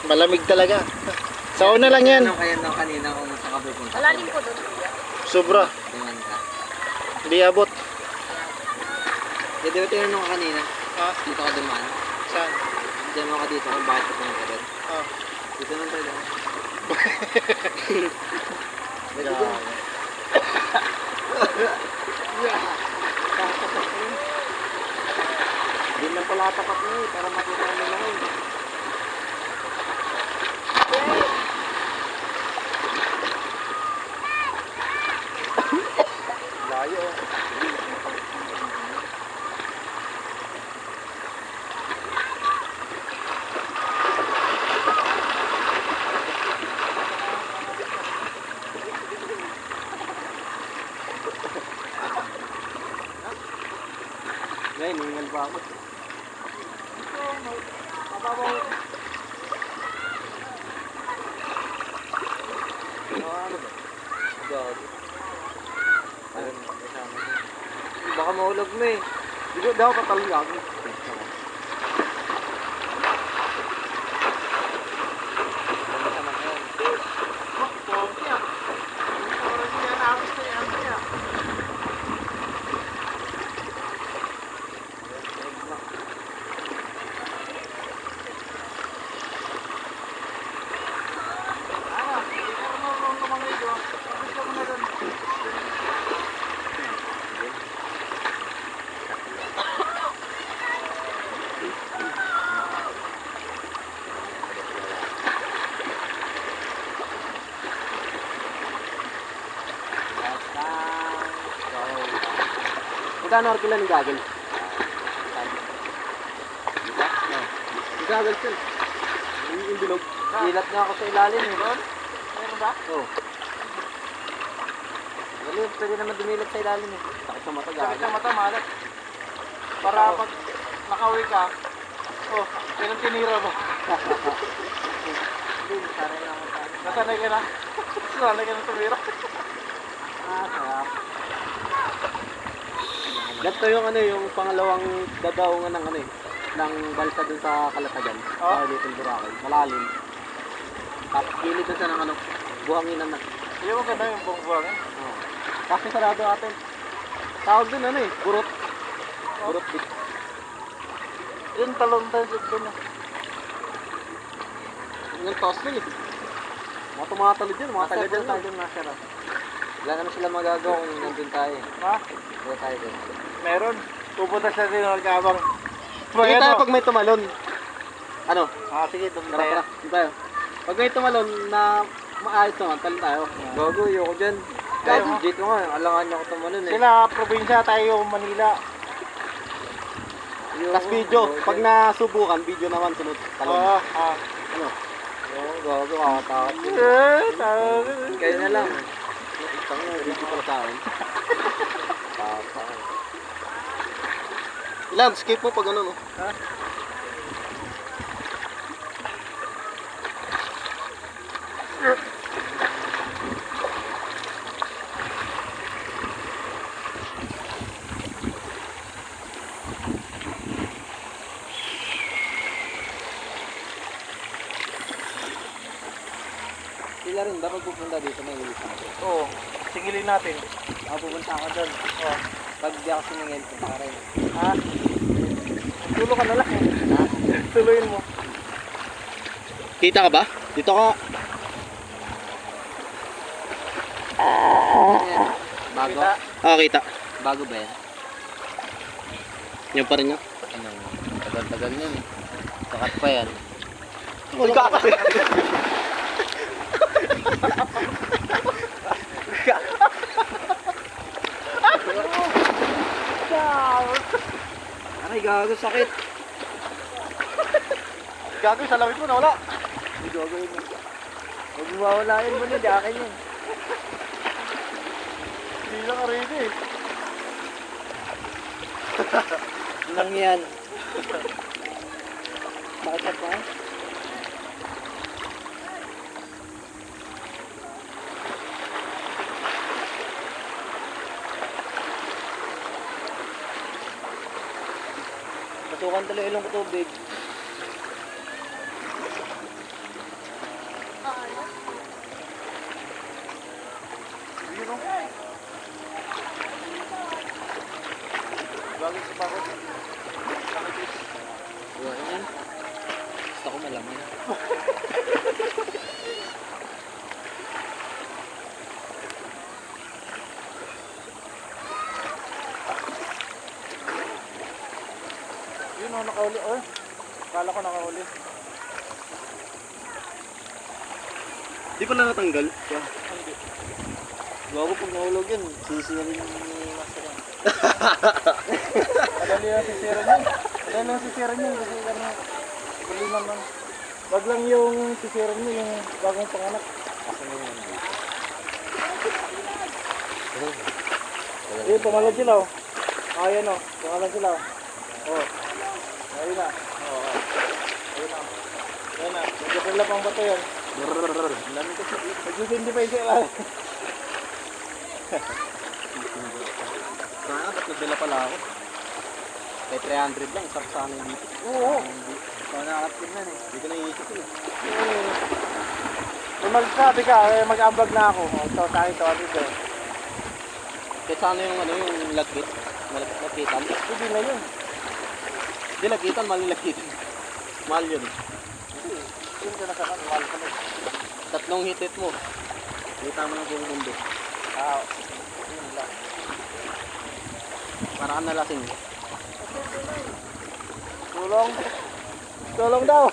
Malamig talaga. Sa una lang yan. Ano kaya nung kanina kung saan ka pupunta? Malalim po doon. Sobra. Duman ka. Hindi abot. Di ba tinanong ka kanina? Ah, Dito ka dumaan? saan? Diyan ka dito kung bakit ka pumunta doon? Ah. Dito lang tayo doon. Hindi lang pala tapat mo eh, para makita mo lang eh. Layo. Ngayon, ningal pa ako. Ano ba? Gago. Ayun, kasama mo. Baka mahulog mo eh. Di ko daw katalong gago. Magkano orkila ng gagel? Diba? No. Yung gagel yun. Yung bilog. Ilat nga ako sa ilalim eh. Meron ba? Oo. Wala, pwede naman dumilat sa ilalim eh. Sakit sa mata gagel. Sakit sa mata, malat. Para pag nakauwi ka, oh, yan ang tinira mo. Hindi, nasanay lang ako sa akin. Nasanay ka na. Nasanay ka na tumira. Sarap. Ganito yung ano, yung pangalawang dadaungan ng ano eh, ng balsa dun sa Kalatagan. Oh? Sa Little Boracay. Malalim. Tapos gilid dun sa ng ano, buhanginan na. Hindi mo ganda yung buong buwangan. Oh. Kasi sarado natin. Tawag dun ano eh, burot. Burot bit. Yung talong tayo doon na. Yung toss nun eh. Mga tumatalid yun, mga taga dyan tayo dun nasira. Wala naman sila magagawa kung nandun tayo eh. Ha? Wala tayo dun. Meron. Pupunta sa tinol ka abang. Sige tayo pag may tumalon. Ano? Ah, sige, doon Tara, tayo. tara. Sige tayo. Pag may tumalon na maayos naman, talon tayo. Gago, ayoko dyan. Tayo Gago, mo. dito nga. Alangan niya ako tumalon eh. Sila, probinsya, tayo Manila. Ayoko, Tas video. ayoko Pag dyan. nasubukan, video naman sunod. Talon. Oo, Ano? Oo, gago, kakatakot yun. Tawag. Kayo na lang. Isang video para sa akin. Tapos. Ilan, skip mo pag ano, no? Ha? Sila rin, dapat pupunta dito may ilis natin. Oo. Singilin natin. Pupunta ako doon. Oo. Pag di ako sumingil, punta ka rin. Ha? Tulo ka na lang. Ha? Tuloyin mo. Kita ka ba? Dito ka. Bago? Kita. Kita. Bago ba yan? Yan pa rin yan? Anong tagal-tagal yan eh. Sakat pa yan. Mula ka. Aray, gago, sakit. Gago, sa lawit mo na wala. Hindi gagawin mo. Huwag mo mawalain mo na, di akin yan. Hindi lang ka rin eh. Nang yan. Bakit pa? Masukan tuloy ilong ko tubig. Bakit bakit? Buwan yan. Gusto ko malaman. Yun o, nakauli. Oh, kala ko nakauli. Di pala natanggal? Hindi. Bago pag nahulog yan, sisirin ni Master yan. Madali lang sisiran yun. Madali lang sisiran yun kasi ano, huli naman. Wag lang yung sisiran mo, yung bagong panganak. Asa mo yan? Eh, tumalad sila oh. Ayan oh, tumalad sila oh. Oh. Ayun na. Oo. Ayun na. Ayun na. Nagkapila pang bato yan. Ang dami kasi. Nag-hindi pa yung sila. Sana, ba't nagdala pala ako? Kaya 300 lang, sarap sana yung dito. Oo. Ikaw nakakatin na eh. Hindi ko naiisip yun eh. Kung magsabi ka, mag-ambag na ako. Ito, tayo ito, ano ito. Kaya sana yung ano, yung lagkit. Lakitan. Hindi na yun. Hindi lakitan, malalakitan. Mahal yun. Yun ka nakakan, mahal ka na. 3 hitit mo. Kita mo ng buong mundo. Ah, yun lang. Para ka nalasing. Tulong. Tulong daw.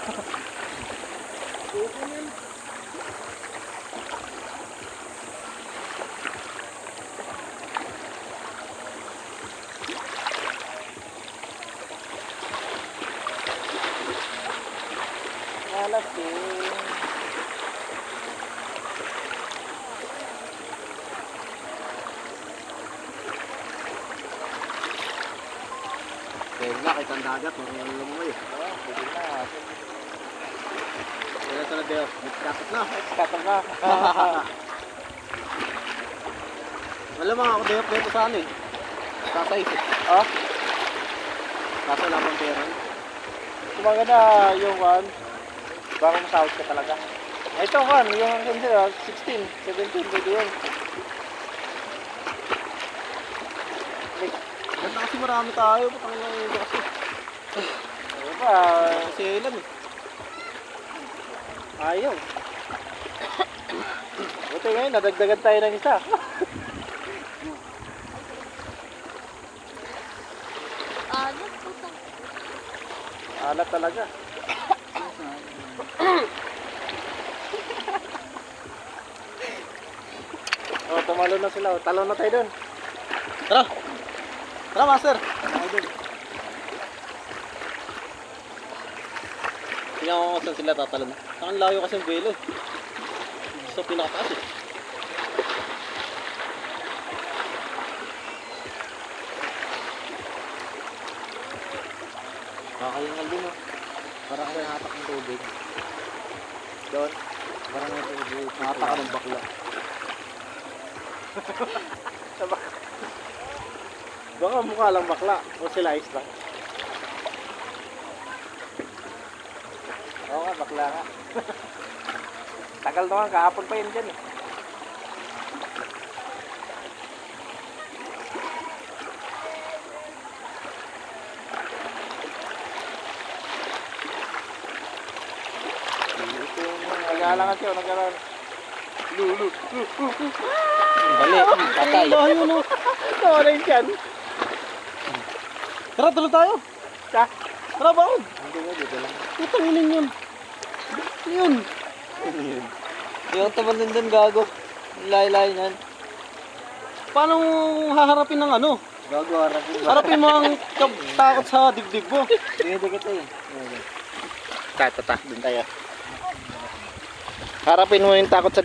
Nalasing. Kaya nga, kahit ang dagat, marunong lang mo ngayon. Ah, pwede na. Kaya sa Nadeo, nagkakat na. Katag na. Malamang ako dito sa ano eh. Tatay eh. Ah, Kaso wala pang pera. kumaga na yung one. Baka masahod ka talaga. Ito one, yung hanggang sila, 16, 17, pwede yun. Ganda kasi marami tayo. Putang ina yun kasi. Ano ba? Kasi ilan eh. Ayaw. Buti ngayon, nadagdagan tayo ng isa. Alat po ito. Alat talaga. Oh, tumalo na sila. Oh. Talon na tayo dun. Tara! Tara, Master! Tingnan ko kung saan sila tatalon. Saan layo kasi yung belo eh. Sa pinakataas eh. Kakalingal din oh. Parang may hatak ng tubig. Doon. Parang may tubig. Hatak ka ng bakla. Baka mukha lang bakla. O sila is lang. Oo nga, bakla nga. Tagal naman, kahapon pa yun dyan eh. Nag-aalangan siya, nag-aalangan. Lulu. Bali, patay. Layo no. Nawala yun dyan. Tara, tuloy tayo. Sa? Tara, bakit? Hindi nga, dito lang. Putanginin yun. Yun. Yung taman din dun, gago. Lahi-lahi yan. Paano haharapin ng ano? Gago, harapin ba? Harapin mo ang takot sa dibdib mo. Dito kita eh. Tata, dun tayo. Harapin mo yung takot sa